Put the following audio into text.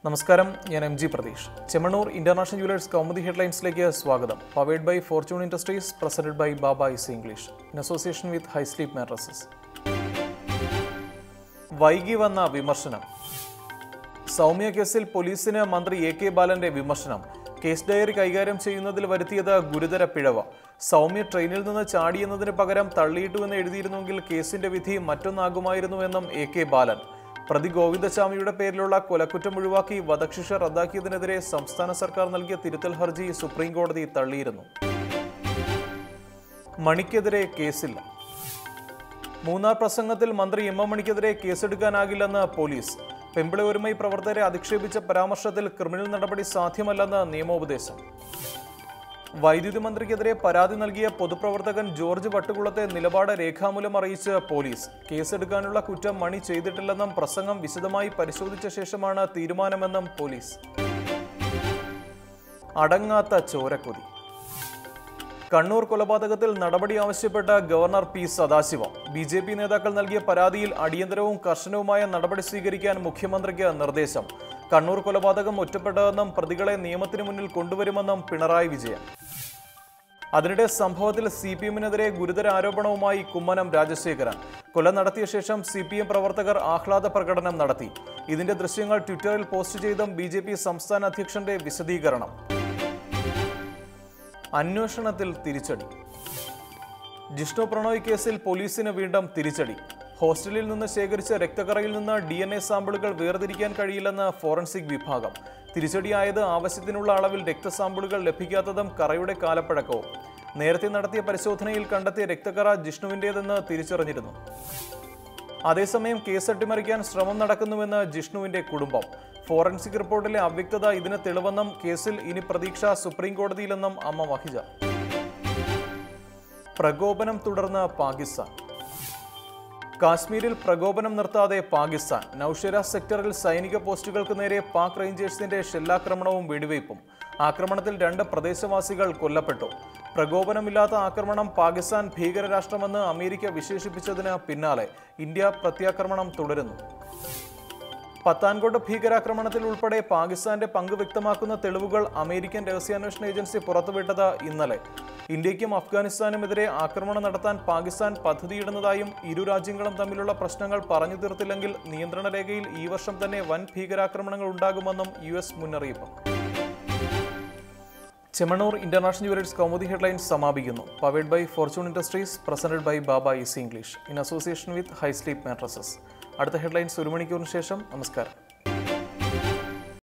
നമസ്കാരം, ഞാൻ M G Pratheesh. Chemmanur International Jewellers Kaumudi ഹെഡ്ലൈൻസിലേക്ക് സ്വാഗതം. Powered by Fortune Industries, presented by Baba ease English in association with hi sleep mattresses. വൈകി വന്ന വിമർശനം. സൗമ്യ കേസിൽ പോലീസിന് മന്ത്രി എ കെ ബാലന്റെ വിമർശനം. കേസ് ഡയറി കൈകാര്യം ചെയ്യുന്നതിൽ വരുത്തിയത് ഗുരുതര പിഴവ്. സൗമ്യ ട്രെയിനിൽ നിന്ന് ചാടിയെന്നതിന് പകരം തള്ളിയിട്ടുവെന്ന് എഴുതിയിരുന്നുവെങ്കിൽ കേസിന്റെ വിധി മറ്റൊന്നാകുമായിരുന്നുവെന്നും എ കെ ബാലൻ. പ്രതി ഗോവിന്ദസ്വാമിയുടെ പേരിലുള്ള കൊലക്കുറ്റം ഒഴിവാക്കി വധശിക്ഷ റദ്ദാക്കിയതിനെതിരെ സംസ്ഥാന സർക്കാർ നൽകിയ തിരുത്തൽ ഹർജി സുപ്രീം കോടതി തള്ളിയിരുന്നു. മണിക്കെതിരെ കേസില്ല. മൂന്നാർ പ്രസംഗത്തിൽ മന്ത്രി എം എം മണിക്കെതിരെ കേസെടുക്കാനാകില്ലെന്ന് പോലീസ്. പെമ്പിളയൊരുമൈ പ്രവർത്തകരെ അധിക്ഷേപിച്ച പരാമർശത്തിൽ ക്രിമിനൽ നടപടി സാധ്യമല്ലെന്ന് നിയമോപദേശം. വൈദ്യുതി മന്ത്രിക്കെതിരെ പരാതി നൽകിയ പൊതുപ്രവർത്തകൻ ജോർജ് വട്ടുകുളത്തെ നിലപാട് രേഖാമൂലം അറിയിച്ച് പോലീസ്. കേസെടുക്കാനുള്ള കുറ്റം മണി ചെയ്തിട്ടില്ലെന്നും പ്രസംഗം വിശദമായി പരിശോധിച്ച ശേഷമാണ് തീരുമാനമെന്നും പോലീസ്. അടങ്ങാത്ത ചോരക്കൊതി. കണ്ണൂർ കൊലപാതകത്തിൽ നടപടി ആവശ്യപ്പെട്ട ഗവർണർ പി സദാശിവം. ബി.ജെ.പി. നേതാക്കൾ നൽകിയ പരാതിയിൽ അടിയന്തരവും കർശനവുമായ നടപടി സ്വീകരിക്കാൻ മുഖ്യമന്ത്രിക്ക് നിർദ്ദേശം. കണ്ണൂർ കൊലപാതകം ഒറ്റപ്പെട്ടതെന്നും പ്രതികളെ നിയമത്തിന് മുന്നിൽ കൊണ്ടുവരുമെന്നും പിണറായി വിജയൻ. അതിനിടെ സംഭവത്തിൽ CPM-നെതിരെ ഗുരുതര ആരോപണവുമായി കുമ്മനം രാജശേഖരൻ. കൊല നടത്തിയ ശേഷം CPM പ്രവർത്തകർ ആഹ്ലാദ പ്രകടനം നടത്തി. ഇതിന്റെ ദൃശ്യങ്ങൾ ട്വിറ്ററിൽ പോസ്റ്റ് ചെയ്തും ബി.ജെ.പി. സംസ്ഥാന അധ്യക്ഷന്റെ വിശദീകരണം. അന്വേഷണത്തിൽ തിരിച്ചടി. ജിഷ്ണു പ്രണോയ് കേസിൽ പോലീസിന് വീണ്ടും തിരിച്ചടി. ഹോസ്റ്റലിൽ നിന്ന് ശേഖരിച്ച രക്തക്കറയിൽ നിന്ന് DNA സാമ്പിളുകൾ വേർതിരിക്കാൻ കഴിയില്ലെന്ന് ഫോറൻസിക് വിഭാഗം. തിരിച്ചടിയായത് ആവശ്യത്തിനുള്ള അളവിൽ രക്തസാമ്പിളുകൾ ലഭിക്കാത്തതും കറയുടെ കാലപ്പഴക്കവും. നേരത്തെ നടത്തിയ പരിശോധനയിൽ കണ്ടെത്തിയ രക്തക്കറ ജിഷ്ണുവിൻ്റേതെന്ന് തിരിച്ചറിഞ്ഞിരുന്നു. അതേസമയം കേസ് അട്ടിമറിക്കാൻ ശ്രമം നടക്കുന്നുവെന്ന് ജിഷ്ണുവിന്റെ കുടുംബം. ഫോറൻസിക് റിപ്പോർട്ടിലെ അവ്യക്തത ഇതിന് തെളിവെന്നും കേസിൽ ഇനി പ്രതീക്ഷ സുപ്രീം കോടതിയിലെന്നും അമ്മ വഹിജ. പ്രകോപനം തുടർന്ന് പാകിസ്ഥാൻ. കാശ്മീരിൽ പ്രകോപനം നിർത്താതെ പാകിസ്ഥാൻ. നൌഷേര സെക്ടറിൽ സൈനിക പോസ്റ്റുകൾക്ക് നേരെ പാക് റേഞ്ചേഴ്സിന്റെ ഷെല്ലാക്രമണവും വെടിവയ്പും. ആക്രമണത്തിൽ 2 പ്രദേശവാസികൾ കൊല്ലപ്പെട്ടു. പ്രകോപനമില്ലാത്ത ആക്രമണം പാകിസ്ഥാൻ ഭീകരരാഷ്ട്രമെന്ന് അമേരിക്ക വിശേഷിപ്പിച്ചതിന് പിന്നാലെ ഇന്ത്യ പ്രത്യാക്രമണം തുടരുന്നു. പത്താൻകോട്ട് ഭീകരാക്രമണത്തിൽ ഉൾപ്പെടെ പാകിസ്ഥാന്റെ പങ്ക് വ്യക്തമാക്കുന്ന തെളിവുകൾ അമേരിക്കൻ രഹസ്യാന്വേഷണ ഏജൻസി പുറത്തുവിട്ടത് ഇന്നലെ. ഇന്ത്യയ്ക്കും അഫ്ഗാനിസ്ഥാനുമെതിരെ ആക്രമണം നടത്താൻ പാകിസ്ഥാൻ പദ്ധതിയിടുന്നതായും ഇരു രാജ്യങ്ങളും തമ്മിലുള്ള പ്രശ്നങ്ങൾ പറഞ്ഞു തീർത്തില്ലെങ്കിൽ നിയന്ത്രണ രേഖയിൽ ഈ വർഷം തന്നെ വൻ ഭീകരാക്രമണങ്ങൾ ഉണ്ടാകുമെന്നും US മുന്നറിയിപ്പ്. Chemmanur International Jewellers Kaumudi headlines സമാപിക്കുന്നു. Powered by Fortune Industries, presented by Baba ease English in association with hi sleep mattresses. അടുത്ത ഹെഡ്ലൈൻസ് 1 മണിക്കൂറിന് ശേഷം. നമസ്കാരം.